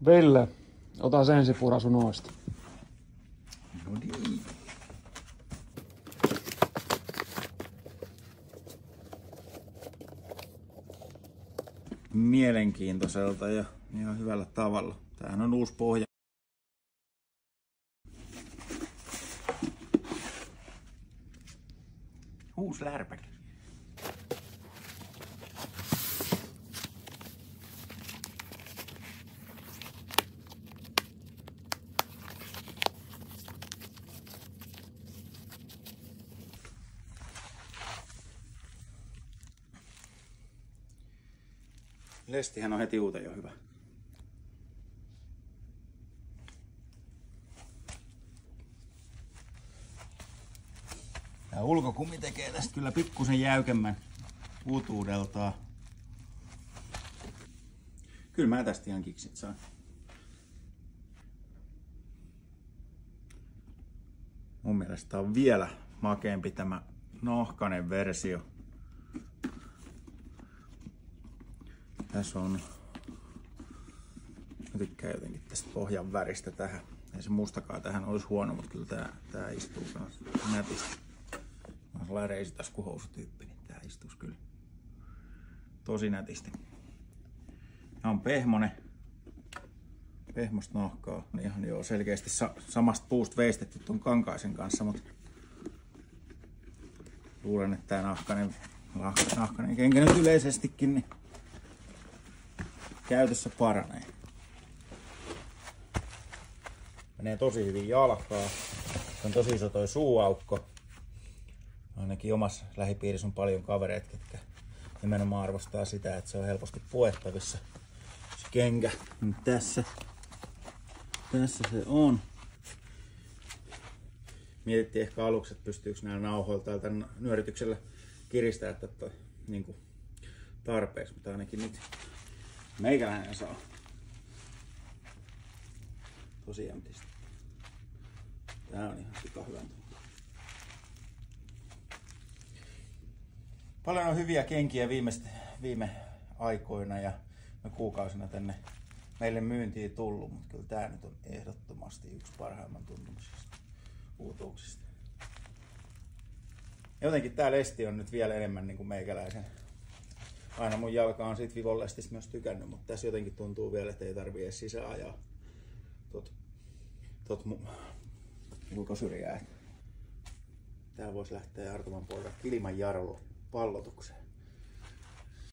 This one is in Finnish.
Ville, ota sen sipurasu noista. No niin. Mielenkiintoiselta ja ihan hyvällä tavalla. Tämähän on uusi pohja. Uusi lärpäke. Lestihän on heti uuteen jo hyvä. Tää ulkokumi tekee tästä kyllä pikkusen jäykemmän uutuudeltaan. Kyllä mä tästä ihan kiksit saan. Mun mielestä on vielä makeampi tämä nahkainen versio. Tässä on, mä tykkään jotenkin tästä pohjan väristä tähän. Ei se mustakaan tähän olisi huono, mutta kyllä tää istuu kans nätisti. Mä oon sellainen reisitaskuhousutyyppi, niin tää istuisi kyllä tosi nätisti. Tää on pehmosta nahkaa. Ihan joo selkeästi samasta puusta veistetty ton kankaisen kanssa, mutta luulen, että tää nahkainen kenkä nyt yleisestikin niin käytössä paranee. Menee tosi hyvin jalkaa. On tosi iso toi suuaukko. Ainakin omassa lähipiirissä on paljon kavereita, jotka nimenomaan arvostaa sitä, että se on helposti puettavissa. Se kenkä tässä se on. Mietittiin ehkä aluksi, että pystyykö näillä nauhoilla tai tämän nyörytyksellä kiristää tätä niin tarpeeksi, mutta ainakin nyt meikäläinen saa tosi jämtisti. Tää on ihan sika hyvän tuntuu. Paljon on hyviä kenkiä viime aikoina ja kuukausina tänne meille myyntiin tullut, mutta kyllä tää nyt on ehdottomasti yksi parhaimman tuntumisista uutuuksista. Jotenkin tää lesti on nyt vielä enemmän niin kuin meikäläisen. Aina mun jalka on siitä Vivon lestistä myös tykännyt, mutta tässä jotenkin tuntuu vielä, että ei tarvii edes sisään ajaa tot ulkosyrjää. Tää voisi lähteä Artoman poika ilman jarru pallotukseen.